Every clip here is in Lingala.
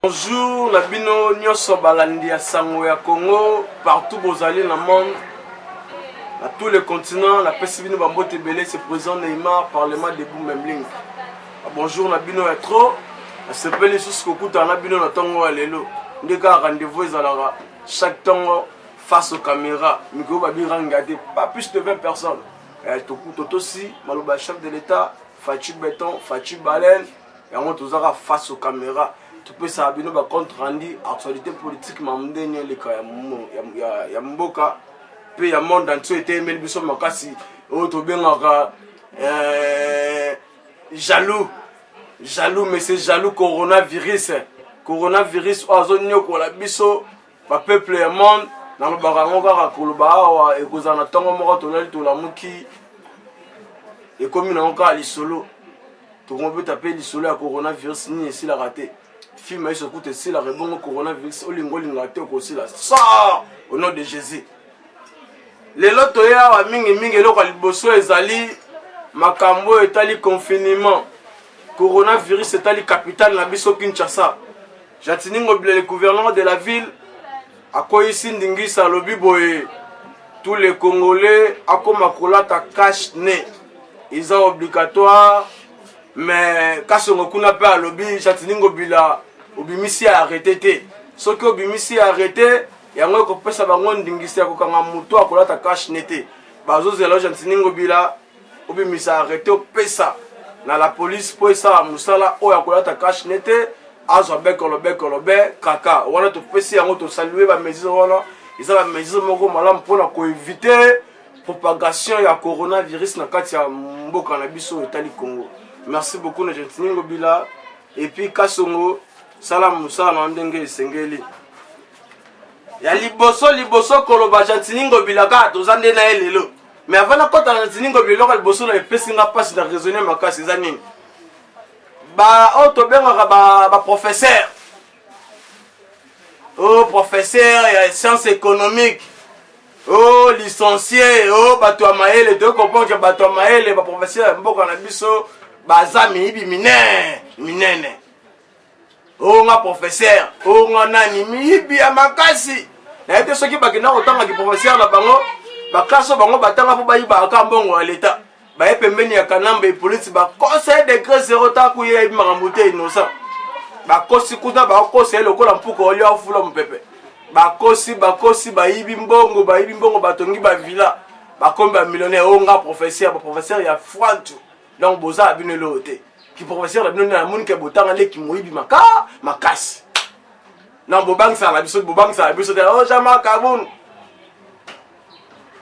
Bonjour, la bino nyoso balandi ya sango ya Congo, partout vous allez dans le monde, à tous les continents, la peste bino bambote belé, c'est président Neymar, Parlement debout même link. Bonjour, la bino ya trop, c'est pelé sous ce que la bino na tongo ya lelo. Ndeka rendez-vous ezalaka chaque temps face aux caméras, miko babi rangate, pas plus de 20 personnes. Toto aussi, maloba chef de l'État, Fatou Béton, Fatou Baleine, et on tozaka face aux caméras. Tu peux savoir que compte rendu actualité politique mamdeni les cas ya mboka pe ya monde entier était mel biso makasi o to bengaka jaloux mais c'est jaloux coronavirus ozonyo ko la biso ba peuple ya monde na lobaka ngokaka koloba awa ekozana tongo moko tonali to la muki et comme na encore lisolo to ngombe taper lisolo ya coronavirus ni esi la raté. Film a écouté si la rebond au coronavirus au lingolingate aussi là sort au nom de Jésus. Les loto ya wa mingi eloko liboso ezali makambo etali confinement. Coronavirus etali capitale na biso Kinshasa. Jatiningo le gouvernement de la ville a koisi ndingisa lobi boye tous les Congolais akoma kolata cash né. Ils sont obligatoires mais kasongo kuna pe alobi Jatiningo bila obimisi arrêté té ce que obimisi arrêté yango ko pesa bango ndingisi ko kanga muto akolata cash nete bazo zelo Jatiningo bila obimisi arrêté pesa na la police po esa musala o akolata cash nete azo bekolobe kaka wana to pesi yango to saluer ba mesures wana isa ba mesures moko malam pona ko éviter propagation ya coronavirus na kati ya mboka na biso etali Congo. Merci beaucoup na Jatiningo bila et puis Kasongo salam musa na ndenge sengeli ya liboso koloba Jatiningo bilaka tozande na elelo mais avant na kota na Jatiningo biloko liboso na epesinga passe de raisonner makasi za nini ba auto benga ba professeur professeur ya sciences économiques licencié bato ya maele de comprendre bato ya maele ba professeur mboka na biso bazami ibi minene nga professeur nga nani mibi ya makasi na ete soki bakina kotanga ki professeur na bango bakaso bango batanga po bayiba aka mbongo ya leta baye pembeni ya kanamba e police ba conseil de gré zéro ta kuye makambo te innocent bakosi kuta bakosi lokola mpuko oli afula mpepe bakosi bayibi mbongo batongi ba villa bakombi ba millionnaire nga professeur ya fwantu donc boza abine lote qui professeur la bino na moni ke botanga le ki moyibi makasi na bobang sa la biso de jama kabun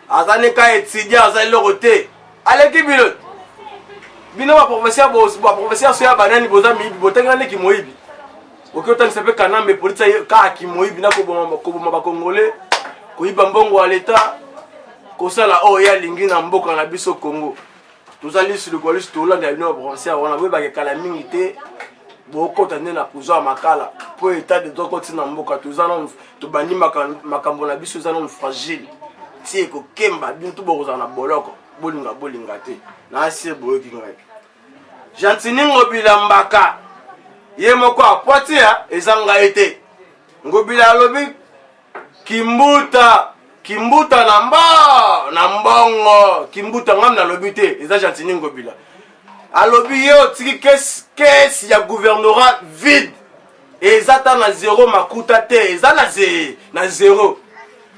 azane ka étudiant azali lote ale ki bino ba professeur so ya banani boza miyibi botanga le ki moyibi okota nsepe kanambe police ka ki moyibi na ko boma ba congolais ko yiba mbongo wa leta ko sala ya lingi na mboka na biso Congo. Tous allés sur le colis tout là dans le professeur on a vu ba kala mingi te boko tande na kuzo makala po état de donc continent mboka tous allons to bani makambo na biso zana fragile ti ko kemba bintu boko na boloko bolinga te na sie boyo ki ngai Jatiningo bilambaka ye moko apotia ezanga ete ngobila lobi Kimbuta na mbongo Kimbuta ngam na lobi te eza Jatiningo bila alobi yo tiki kesi ya gouvernorat vide ezata na zéro makuta te eza na zéro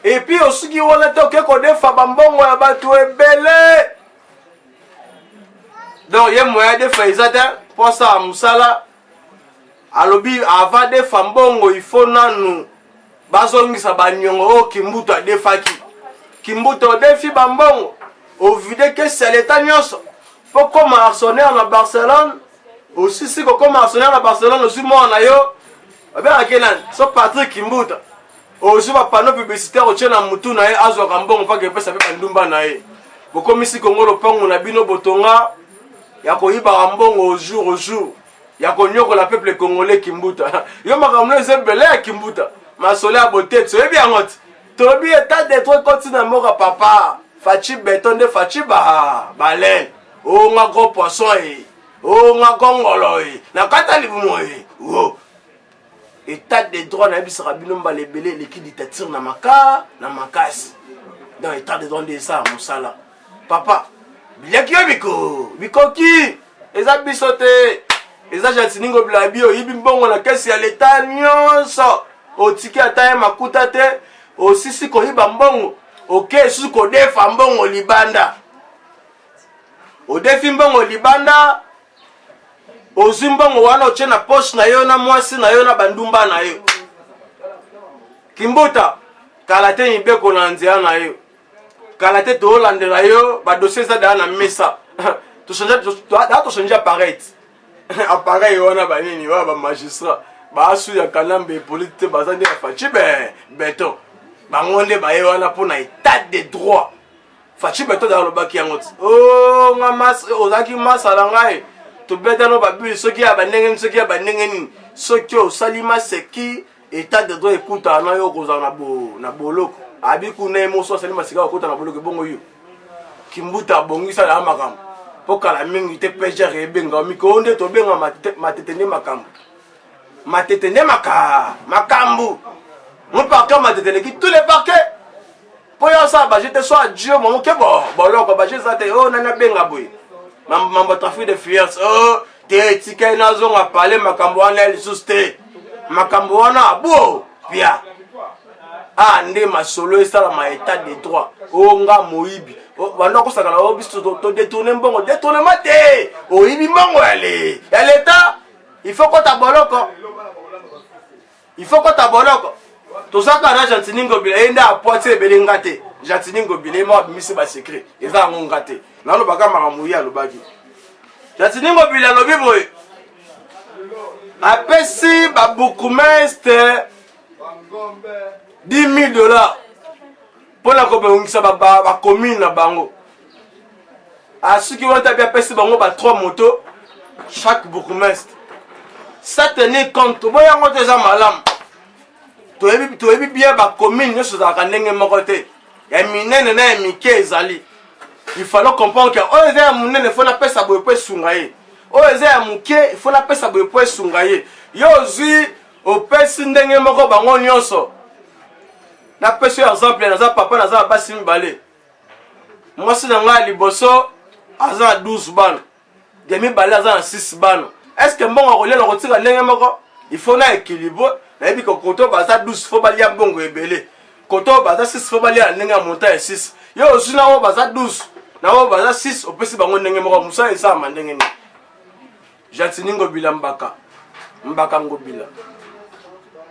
et puis osuki wana te okeko defa bambongo ya bato ebele donc ye moya defa ezata posa musala alobi ava defa mbongo ifo nanu bazongisa banyongo Kimbuta defaki Kimbuta defi bambongo au vide que c'est l'état nyonso pour comme actionnaire na Barcelone aussi si comme actionnaire na Barcelone aussi moi na yo bien akenan so Patrick Kimbuta aussi ba panneau publicitaire au tchena mutu na ye azwa kambongo pa ke pesa pe ndumba na ye bokomi si Congo lopango na bino botonga ya koyiba mbongo au jour ya konyoko la peuple congolais Kimbuta yo makamno ezebele ya Kimbuta masole a beauté so bien ngote tobi état de trois continents moka papa Fatou Béton de Fatou baleine nga gros poisson nga gongolo na kata libumo état de droit na bisaka bino mbalebele leki dictature na makasi dans état de droit de ça mosala papa bilaki yo bikoki eza biso te eza Jatiningo Bilabi oyibi mbongo na kesi ya leta nyonso otiki ata ye makuta te osisi koyiba mbongo oke susu kodefa mbongo libanda odefi mbongo libanda ozwi mbongo wana otie na poche na yo na mwasi na yo na bandumba na yo kimbuta kala te mibeko na nzela na yo kala te toolandela yo badossier eza daa na mesa toshange appareil wana banini wana bamagistrat baasu ya kanambe epolite te baza nde bafaci beton bango nde baye wana mpona état de droit faci beton daa alobaki yango ti o nga ozalaki masala ngai tobetano babili soki ya bandenge nini soki ya bandenge nini soki osali maseki état de droit ekutana na yo okozala na boloko abi kuna ye moso asali masika okutana na boloko ebongo yo kimbuta abongisa na makambo mpo kala mingi te pgr ebenga mikoo nde tobenga matete nde makambo matete nde makambo mo parquet matete leki tous les parquets mpo yo osala baje te so adio momoke boloko baje eza te o nani abenga boye mambo trafic de fiance o te etika nazonga pale makambo wana lisusu te makambo wana abo pia nde masolo esalama état de droit o nga moyibi banda kosakana o biso todetourne mbongo détournement te oyibi mbongo ya leta il faut kota boloko tosaka na Jatiningo Bilabi ende apoiti ebele nga te Jatiningo Bilabi ma bimisi basekret eza yango nga te nalobaka makambo ye alobaki Jatiningo Bilabi alobi boye apesi babourgmestre $10,000 mpona kobongisa bacommune na bango asuki wana tabi apesi bango 3 motos chaque bourgmestre ça tenir compte boyango te eza malamu toyebi bien bacommune nyonso ezalaka ndenge moko te ya minene na ya mike ezali il fallait comprendre que oyo eza ya monene fo napesa boye po esunga ye oyo eza ya moke fo napesa boye po esunga ye yo ozwi opesi ndenge moko bango nyonso napesi yo exemple naza papa naza basi mibale mwasi na ngai liboso aza na 12 bana de mibale aza na 6 bana est ce que mbongo akolia kotika ndenge moko il faut na équilibre nayebi koto baza 12 fo balia mbongo ebele koto baza 6 fo balia ndenge ya monta ya 6 yo ozwi na oyo baza 12 na oyo baza 6 opesi bango ndenge moko mosala esalama ndenge nini Jatiningo Bilabi mbaka ngobila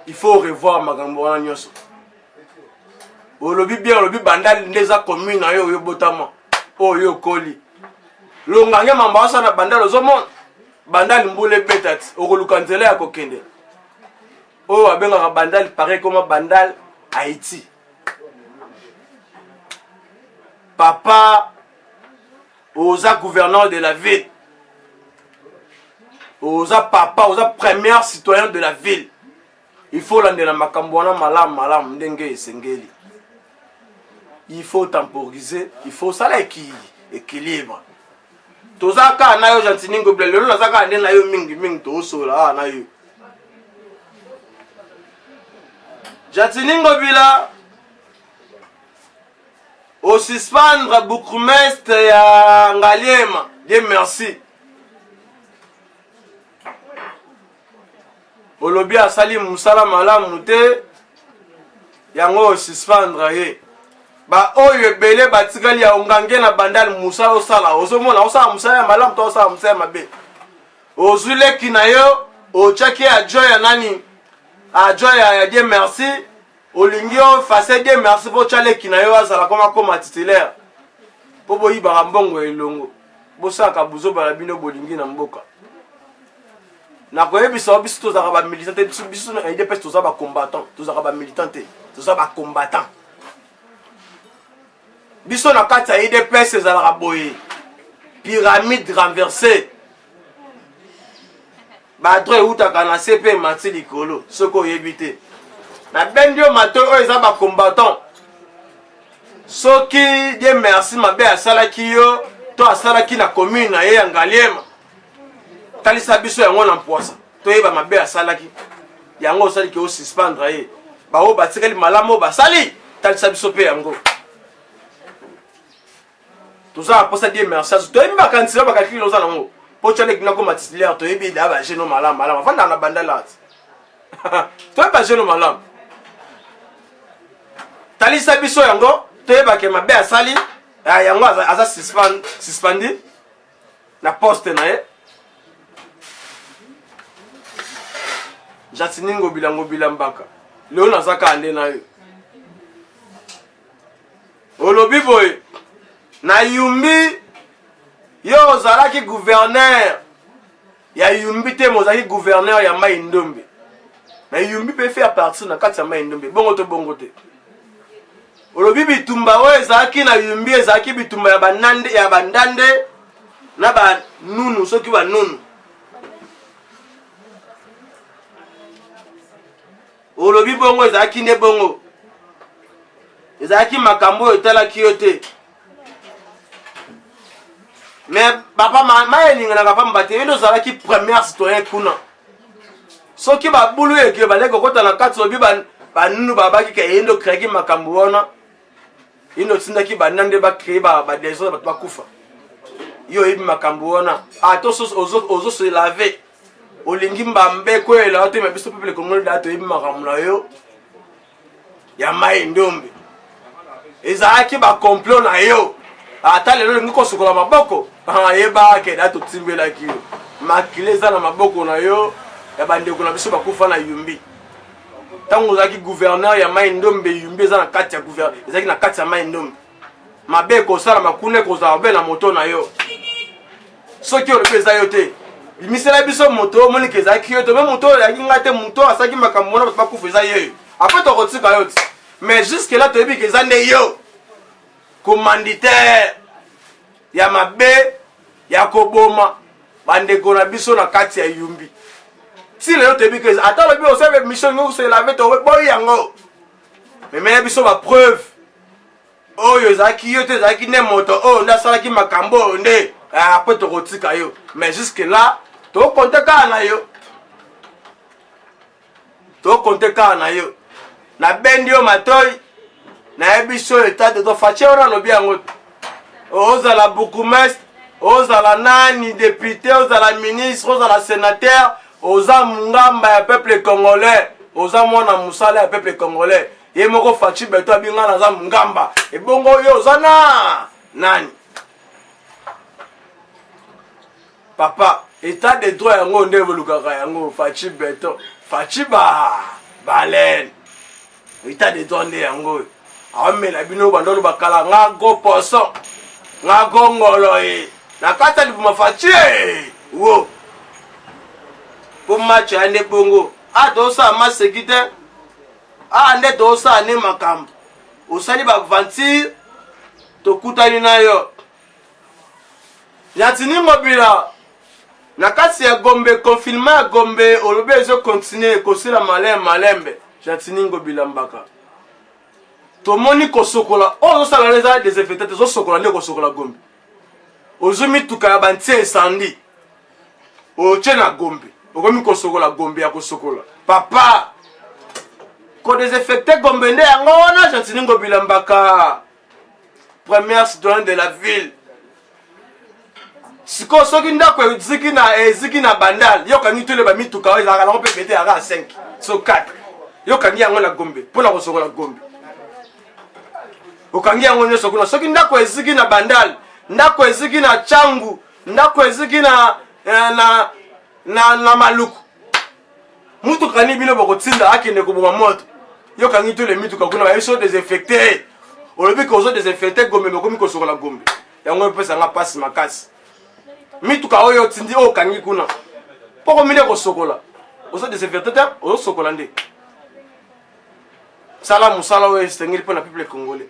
il faut revoir makambo wana nyonso olobi bien olobi bandali nde eza commune na yo oyo botama oyo okoli longange mamba wasa na bandali ozomona bandali mbula ebeta ti okoluka nzela ya kokende oyo babengaka bandali pareil koma bandali Haïti papa oza gouverneur de la ville oza papa oza premier citoyen de la ville il faut landela makambo wana malamu ndenge esengeli il faut temporiser il faut sala équilibre toza ka na yo Jatiningo Bilabi lelo naza ka nde na yo mingi tosola na yo Jatiningo Bilabi au suspendre bourgmestre ya Ngaliema Dieu merci olobi asali musala malamu te yango suspendre ye ba oyo ebele batikali ya ongange na bandali musala osala ozomona osala musala ya malamu to osala musala ya mabe ozwi leki na yo otiaki ajo ya nani ajo ya Dieu merci olingi ofase Dieu merci po tia leki na yo azala koma titulaire po boyibaka mbongo elongo bosalaka bozobala bino bolingi na mboka nakoyebisa biso tozalaka bamilitant te biso na idps toza bacombattant tozalaka bamilitant te toza bacombattant biso na kati ya idps ezalaka boye pyramide renversée badro eutaka na se mpe emati likolo soki oyebi te nabendi yo matoi oyo eza bacombattant soki Dieu merci mabe asalaki yo to asalaki na commune na ye ya Ngaliema talisa biso yango na mposa toyeba mabe asalaki yango osali ke osuspendre ye bao batikali malamu basali talisa biso mpe yango toza aposa die merci toyebi bakansila bakakili oza nango po tiale kinako matitulaire toyebi da bageno malamu avanda na bandala toyebi bageno malamu talisa biso yango toyebake mabe asali yango aza suspendi na poste na ye Jatini ngobila mbaka leo nazaka ande na yo olobi boye na Yumbi yo ozalaki gouverneur ya Yumbi te mozalaki gouverneur ya Mai Ndombe na Yumbi pe faire partie na kati ya Mai Ndombe bongo te olobi bitumba oyo ezalaki na Yumbi ezalaki bitumba ya bandande na banunu soki banunu olobi bongo ezalaki nde bongo ezalaki makambo oyo etalaki yo te mais papa mayelinganaka pamba te yendo ozalaki première citoyen kuna soki babulu eke baleki kokota na kati obi banunu babaki ke yendo créaki makambo wana yendo otindaki banande bacrée badesordre bato bakufa yo oyebi makambo wana ata ozoso lave olingi mbambe kwela oto ma biso peuple congolais da to yebi makambo na yo ya Mai Ndombe ezalaki ba complot na yo ata lelo lingi kosukola maboko yebake da totimbelaki yo makile eza na maboko na yo ya bandeko na biso bakufa na Yumbi ntango ozalaki gouverneur ya Mai Ndombe Yumbi eza na kati ya gouverneur ezalaki na kati ya Mai Ndombe mabe ekosala makune kozala be na moto na yo soki olobi eza yo te bimisela biso moto omoni ke ezalaki yo te me moto oyo yaki nga te moto asalaki makambo wana bato bakufa eza yeyo apres tokotika yo te mais jusque là toyebi ke eza nde yo commanditaire ya mabe ya koboma bandeko na biso na kati ya Yumbi ti lelo toyebi ke ata lobi osebe mission ngo oselave toboyi yango me mene biso bapreuve oyo ezalaki yo te ezalaki nde moto oyo nde asalaki makambo oyo nde apres tokotika yo mais jusque là tokonte kaka na yo na bendi yo matoi nayebi so état de droit facie wana alobi yango ozala bourgmestre ozala nani député ozala ministre ozala sénateur oza mungamba ya peuple congolais oza mwana musala ya peuple congolais ye moko faci beto abinga naza mungamba ebongo yo oza na nani papa état de droit yango nde evolukaka yango faci beto faci balen état de droit nde yango awamela bino bandolo bakala nga go poso nga go ngolo na kata libuma faci wo po match ande bongo adosa masekite ande dosa ne makambo osali ba venture tokutani na yo Jatini ngobila na kasi ya Gombe confinement ya Gombe olobe ezo continuer kosila malembe Jatini ngobila mbaka tomoni kosokola ozo sala leza des effects zo sokola ne kosokola Gombe ozumi tuka bantie incendie oche na Gombe okomi kosokola Gombe ya kosokola papa ko des effects Gombe nde yango wana Jatini ngobila mbaka première citoyen de la ville siko soki ndako eziki na bandal yokangi tole ba mituka oyo ezalaka nango mpe bete yaka 5 so 4 yokangi yango na Gombe mpona kosokola Gombe okangi yango nyonso kuna soki ndako eziki na bandal ndako eziki na changu ndako eziki na maluku mutuka ni bino bokotinda akende koboma moto yokangi tole mituka kuna bayebiso désinfecté olobi ke ozo désinfecté Gombe mekomi kosokola Gombe yango epesanga pasi makasi mituka oyo tindi okangi kuna poko mine kosokola ozo désinfecté te ozo sokola nde sala musala oyo esengeli mpo na peuple congolais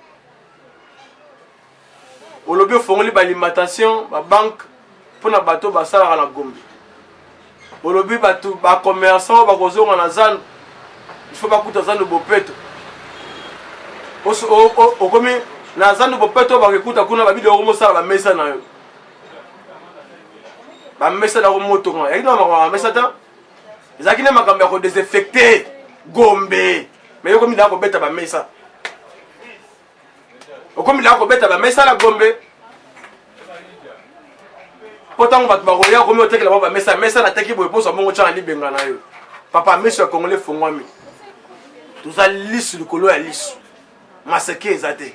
olobi ofongoli baalimentation babanke mpo na bato basalaka na Gombe olobi bato bacommerçant bakozonga na zando ifo bakuta zando bopeto okomi na zando bopeto bakekuta kuna babidi okomosala bamesa na yo bamesa na komotonga yaki na makambo bamesa ta ezalaki nde makambo ya kodesinfecte Gombe mais yokomi ndaka kobeta bamesa okomi ndaka kobeta bamesa na Gombe po ntango bato bakoya komi otekela bango bamesa mesa nateki boye poso bongo tyana libenga na yo papa miso ya Congolais efungwami toza lisu likolo ya lisu maseke eza te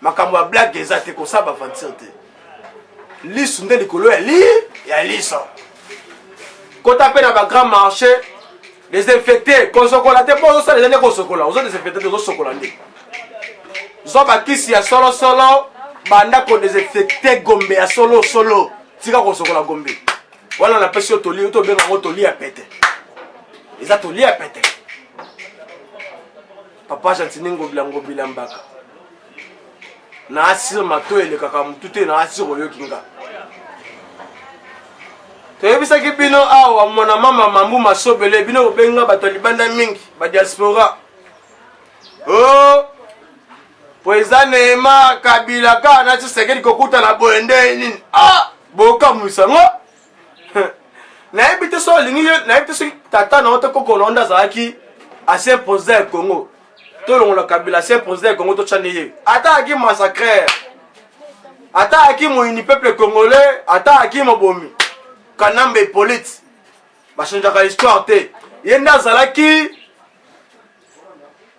makambo ya blague eza te kosala bavantir te lisu nde likolo ya liso kota mpe na bagrand marché desinfecté kosokola te mpo ozosala eza nde kosokola ozodesinfecté te ozosokola nde zo bakisi ya solosolo banda kodesinfecté Gombe ya solosolo tika kosokola Gombe wana napesi yo toli tobenga yango toli ya pete eza toli ya pete papa Gentini ngobila mbaka na asir mato elekaka mutu te na asir oyoki nga toyebisaki bino awa mwana mama mambu masobele bino obenga bato libanda mingi badiaspora o po eza Neema Kabila ka na Tshisekedi kokuta na boye nde nini bokamwisa ngo nayebi te so olingi nayebi te soki tata na ote koko na onda azalaki ancien président ya Congo tolongola Kabila ancien président ya Congo totyani ye ata aki massacreur ata aki moyini peuple congolais ata aki mobomi Kanambe Hippolyte bachangeaka histoire te ye nde azalaki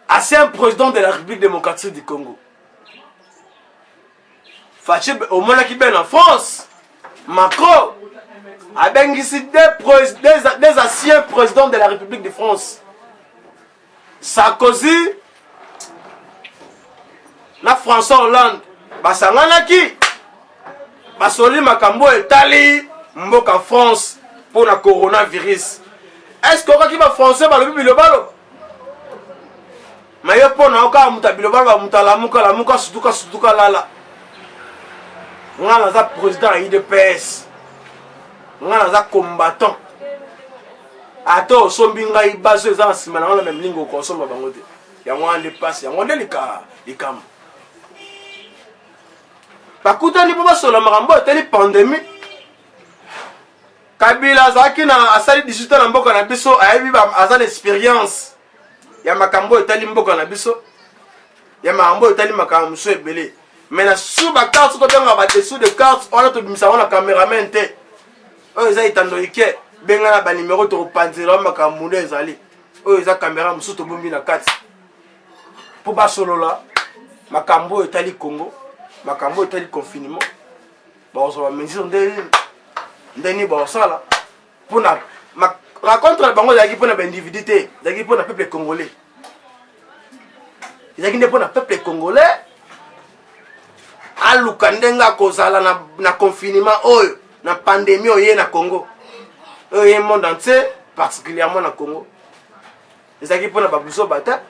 ancien président de la République démocratique du Congo Fachi omonaki ben en France Macron abengisi des anciens présidents de la République de France Sarkozy na François Hollande basanganaki basoli makambo etali mboka France pour la coronavirus. Est-ce qu'on va qui va français ba lobi bilobalo? Mais yo pona oka muta bilobalo ba muta la muka sutuka lala. Ngana za président IDPS. Ngana za combattant. Ato sombinga ibazo za simana ngana même lingo ko somba bango te. Ya mwa le passe ya ngone likam. Bakuta ni boba sola makambo teli pandémie. Kabila azaki na asali 18 ans na mboka na biso ayebi ba azali expérience ya makambo etali mboka na biso ya makambo etali makambo muso ebele mais na sous ba carte to benga ba dessous de carte on a to bimisa wana cameraman te oyo eza itando ike benga na ba numéro to panzela makambo nde ezali oyo eza caméra muso to bombi na kati po ba solola makambo etali Congo makambo etali confinement ba ozo ba mesure ndeni ba osala pona raconte bango zaki pona ba individu te zaki pona peuple congolais zaki nde pona peuple congolais aluka ndenga kozala na confinement oyo na pandémie oyo na Congo oyo monde entier particulièrement na Congo zaki pona ba buso bata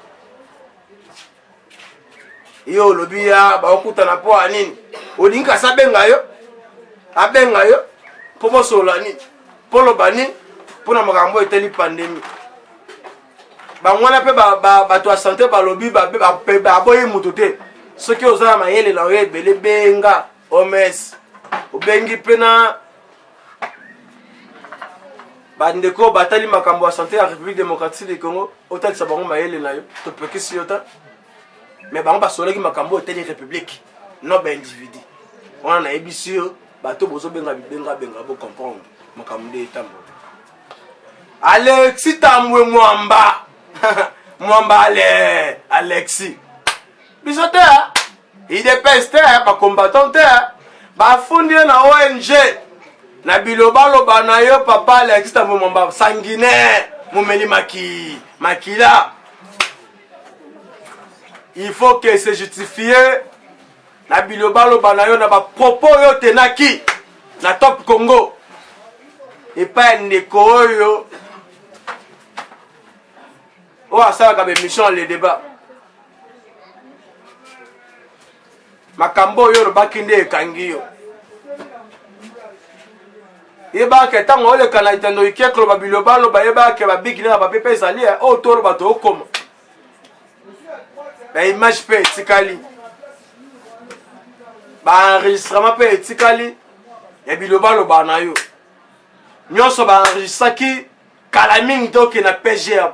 yo lobia ba okuta na po anini olinga sabenga yo abenga yo popo solani polo bani pona makambo eteli pandémie bangwana pe bato ya santé balobi baboyi mutu te soki ozala mayele na oyo ebele benga OMS obengi pena bandeko batali makambo ya santé ya République démocratique du Congo otalisa bango mayele na yo topekisi yo ta mais bango basolaki makambo eteli république no ba individu wana na ebisi yo bato bozo benga bo comprendre makambo etambo Alexis Tambwe Mwamba Mwamba Alexis bisote IDPS te ba combattant te ba fundi na ONG na bilobalo bana yo papa Alexis Tambwe Mwamba sanguinaire mumeli makila il faut que se justifier na bilobalo bana yo na ba propos yo tenaki na Top Congo et pas ndeko oyo o asala ka be mission le débat makambo yo ba kinde ekangi yo yeba ke tango ole kana itando ikeklo ba bilobalo ba yeba ke ba bigina na ba pepe ezali o toro ba to okoma ba image pe tikali ba enregistrement pe etikali ya bilobalo bana yo nyonso ba enregistraki kala mingi toke na PGR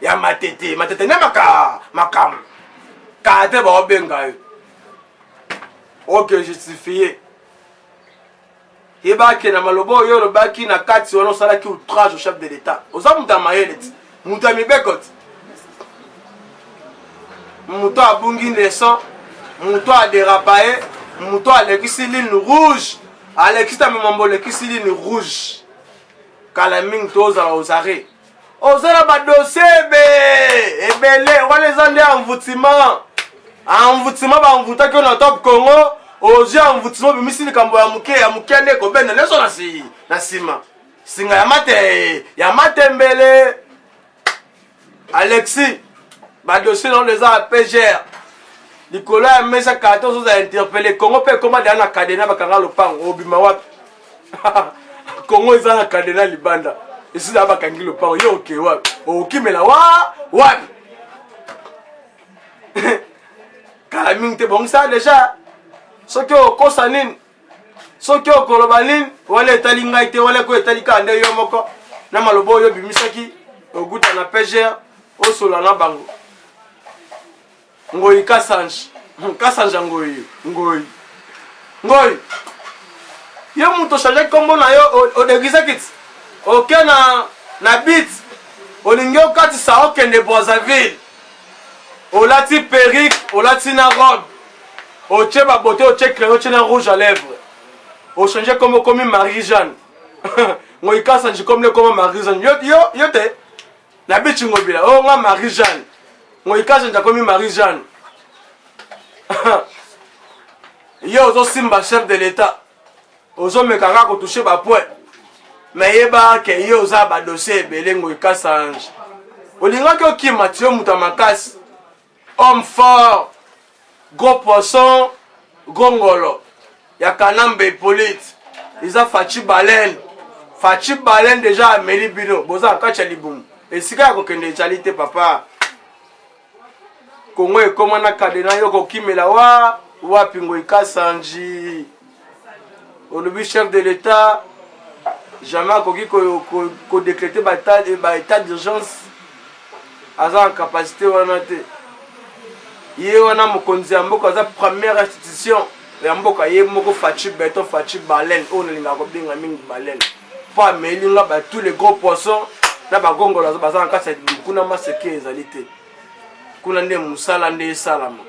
ya matete ne makam kate ba obenga yo ok justifié yebaki na malobo oyo olobaki na kati wana osalaki outrage au chef de l'état oza mutu ya mayele ti mutu ya mibeko ti mutu abungi leson mutu adérapaye mutu alekisi ligne rouge alekisi ta memambo olekisi ligne rouge kala mingi to ozala ozare ozala badossier ebele wana eza nde envoûtement banvutaki na top congo ozwi envoûtement bimisi likambo ya muke nde kobenda nyonso na nsima singa ya matembele alexis badossier nano eza ya pgr likolo ya mesa karte ozoza interpele congo mpe ekoma deya na kadena bakanga lopango obima wapi congo eza na kadena libanda esila bakangi lopango yo oke wapi okimela wapi kala mingi te bongisa deja soki okosa nini soki okoloba nini wala etali ngai te wala ko etali ka nde yo moko na maloba oyo bimisaki oguta na pgr osola na bango ngoyi kasanja ngoyi yo mutu ochange kombo na yo odegisaki ti oke na bit olingi okatisa okende Brazzaville olati perrique olati na robe otie babote otie crayon otie na rouge à lèvres ochange kombo komi Marie Jeanne ngoyi kasanji kombo koma Marie Jeanne yo te na bichi ngobila o nga Marie Jeanne ngoyi kasanji komi Marie Jeanne yo ozosimba chef de l'état ozomeka kaka kotouche bapoint mais yeba ke yo oza badossier ebele ngoyi kasanji olingaki okima ti yo mutu ya makasi homme fort gros poisson gongolo ya kanambe Hippolyte eza Fachi Baleine déjà ameli bino boza akati ya libumu esika ya kokende echali te papa kongo ekoma na kadena yo kokimela wapi ngoyi kasanji olobi chef de l'état jamais akoki kodécréter baétat d'urgence aza en capacité wana te ye wana mokonzi ya mboka aza première institution ya mboka ye moko Fachi Baleine oyo nalingaka kobenga mingi Baleine mpo ameli nga tous les gros poissons na bagongolo baza na kati ya kuna maseke ezali te kuna nde mosala nde esalama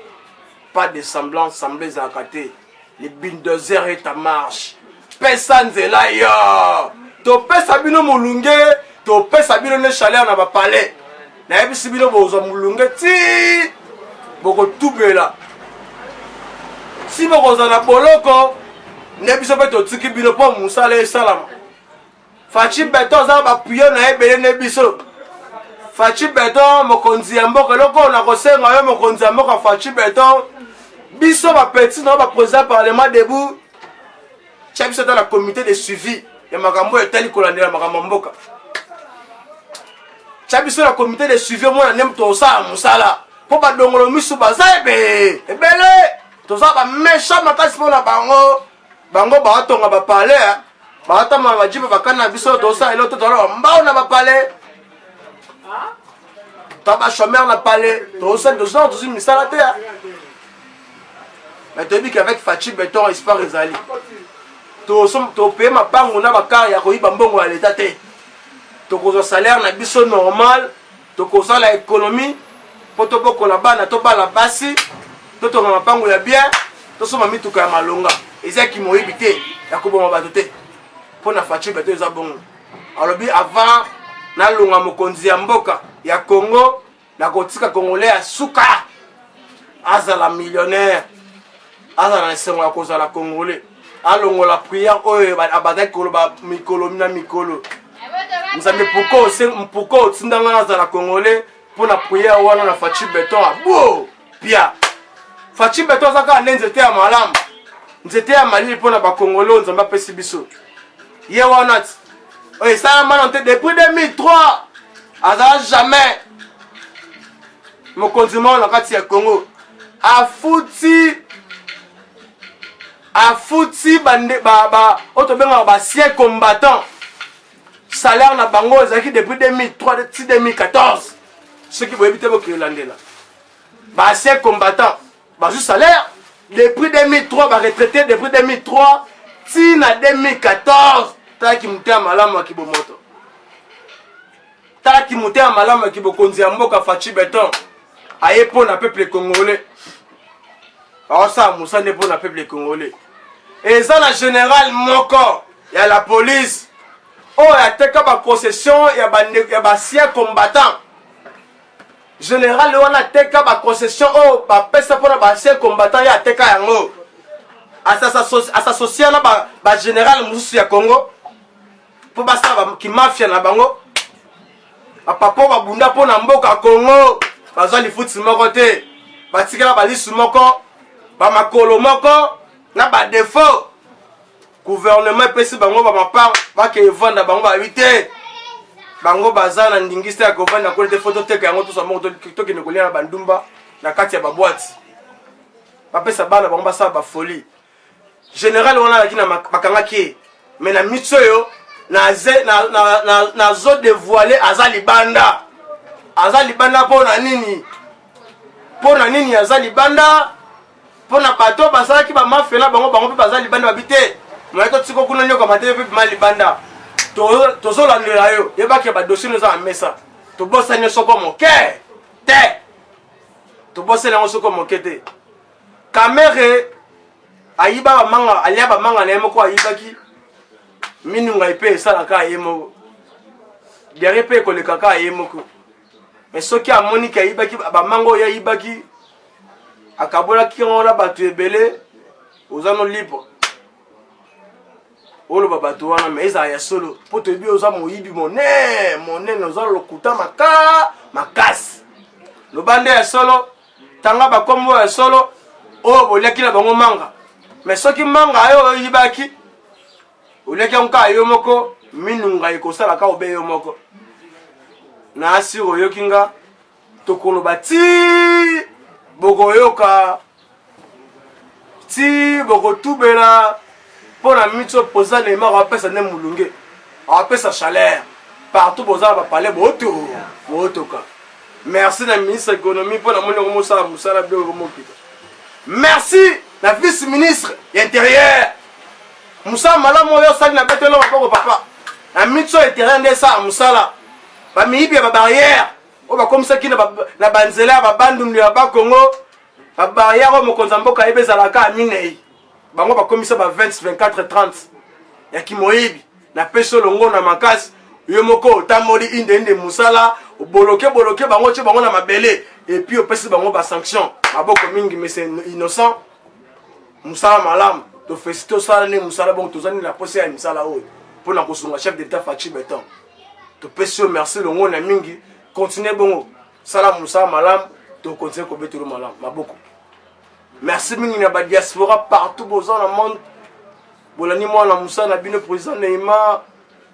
pas de semblance ezalaka te le bulldozer eta marche pesa nzela yo topesa bino molunge topesa bino ne chaleur na bapale nayebisi bino bozwa molunge ti bokotubela si bokozala na boloko nde biso mpe totiki bino mpo mosala esalama Fachi Beton aza bapuye na ebele ne biso Fachi Beton mokonzi ya mboka eloko oyo nakosenga yo mokonzi ya mboka Fachi Beton biso bapeti na baprésident parlement debout tia biso ata na comité de suivi ya makambo oyo etali kolandela makambo ya mboka tia biso na comité de suivi omona nde tosala mosala mpo badongolo miso baza ebele toza baméchant makasi mpo na bango baotonga bapale baatama bajiba bakani na biso tosala elo to tola bambao na bapale to bachomere na pale tozi misala te mais toyebi qu'avec Fachi Beton espoir ezali topaye mapango na bakare ya koyiba mbongo ya leta te tokozwa salaire na biso normal tokozala économie mpo tobokola bana tobala basi totonga mapango ya bien tosomba mituka ya malonga ezaki moyibi te ya koboma bato te mpo na Fachi Beton eza bongo alobi avant nalonga mokonzi ya mboka ya Congo nakotika congolais ya suka azala millionnaire azala na esengo ya kozala congolais alongola prière oyo abazaki koloba mikolo na mikolo nzambe mpuko otindanga nazala congolais mpo na prière wana na Fachi Beton abo pia Fachi Beton azaka nde nzete ya malamu nzete ya malili mpo na bakongolais oyo nzambe apesi biso ye wana ti oyo esalama nano te depuis 2003 azala jamais mokonzi moko na kati ya Congo afuti oyo tobengaka basien combattant salaire na bango ezalaki depuis 2003 2014 ceux qui vont éviter vos là. Bah ancien combattant bah juste salaire depuis 2003 bah retraité depuis 2003 tina 2014 taki mutea malamu akibomoto taki mutea malamu akibokonzi ya mboka Fachi Beton aye pona peuple congolais alors ça Moussa ne pona peuple congolais et ça la général moko ya la police oh ya teka ba concession ya ba ancien combattant général wana teka ba concession oh ba pesa pona ba ancien combattant ya teka yango associé na ba général musu ya Congo po basa ba ki mafia na bango papa ba bunda pona mboka Congo bazwa lifuti moko te batikela balisu moko ba makolo moko na ba défaut gouvernement pesi bango ba mapar ba ke vanda bango ba vite bango bazana ndingiste ya govanda ko te photo teka yango to sa moko to ke ne kolia na bandumba na kati ya ba boîte ba pesa bana bango basa ba folie général wana lakini makanga ki mais na mitsoyo na zo dévoiler azali banda pona nini azali banda pona bato basalaki ba mafela bango pe bazali banda babite moyeto tsiko kuna nyoka matebe pe mali banda tozo landela yo yebaki ba dossier nous a mesa to bossa nyo soko moke te to bossa na soko moke te kamere ayiba ba manga alia ba manga na yemoko ayibaki minunga ipe sala ka yemo diare pe ko le kaka yemoko mais soki amoni ka yibaki ba mango ya yibaki akabola ki ngona batu ebele ozano libre olo babatu wana mais eza ya solo po te bi oza moyibi monene ozalo lokuta makasi lobande ya solo tanga bakombo ya solo o boliaki na bango manga mais soki manga ayo yibaki oleki nka yo moko minunga ekosala ka obe yo moko na asiro yokinga tokolo bati bokoyoka ti bokotubela pona mitso posa ne mara pesa ne mulunge apesa chaleur partout boza ba parler botoka merci na ministre économie pona moni ko musala bien ko mokita merci la vice ministre intérieur Moussa malamu yo sali na betelo maboko papa na mitso intérieur ndesa musala ba miibi ba barrière o ba komisa ki na banzela ba bandundu ya ba Congo ba barrière o mokonza mboka ebezala ka minei bango ba komisa ba 20 24 30 ya kimoyibi na peso longo na makasi yo moko tamoli inde musala boloke bango che bango na mabele et puis opesi bango ba sanction maboko mingi mais c'est innocent musala malamu to fesito sala ne musala bon tozani la poste ya musala o pour na kosunga chef d'état Fachi Beton to pesio merci longo na mingi continuer bongo sala musala malam to continuer ko betulu malam maboko merci mingi na ba diaspora partout bozan na monde bolani mwana musala na bino président Neymar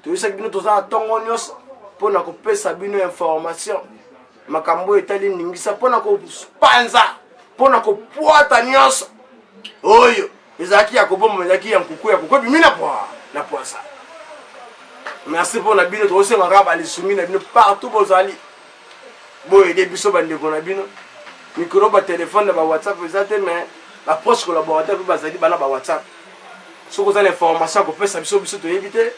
to yesa bino tozana tongo nyos pour na ko pesa bino information makambo etali ningisa pour na ko panza pour na ko poata nyos oyo ezaki ya kobomo ezaki ya nkuku ya kokwe bimina na poisa merci pour na bino to senga raba li sumi na bino partout bozali boy de biso bande ko na bino micro ba téléphone na ba WhatsApp ezate mais la proche collaborateur ko bazali bana ba WhatsApp so ko za information ko pesa biso to éviter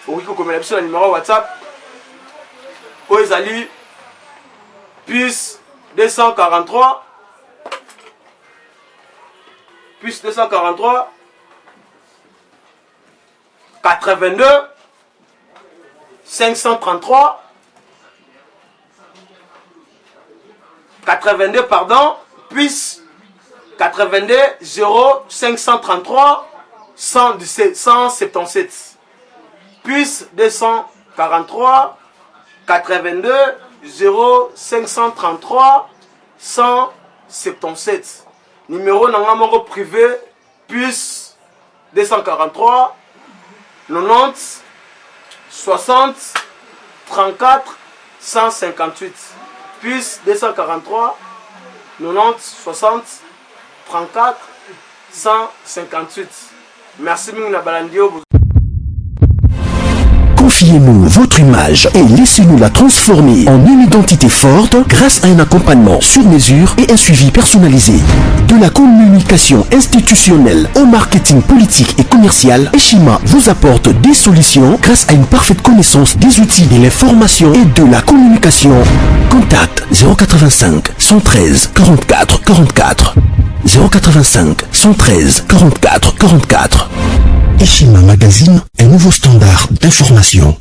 o ko komela biso na numéro WhatsApp o ezali plus 243 plus 243 82 533 82 pardon plus 82 0 533 117 177 plus 243 82 0 533 177 numéro nangamoko privé plus 243 90 60 34 158 plus 243 90 60 34 158. Merci mingi na balandio. Confiez-nous votre image et laissez-nous la transformer en une identité forte grâce à un accompagnement sur mesure et un suivi personnalisé. De la communication institutionnelle au marketing politique et commercial, Eshima vous apporte des solutions grâce à une parfaite connaissance des outils de l'information et de la communication. Contact 085 113 44 44 085 113 44 44. Eshima Magazine, un nouveau standard d'information.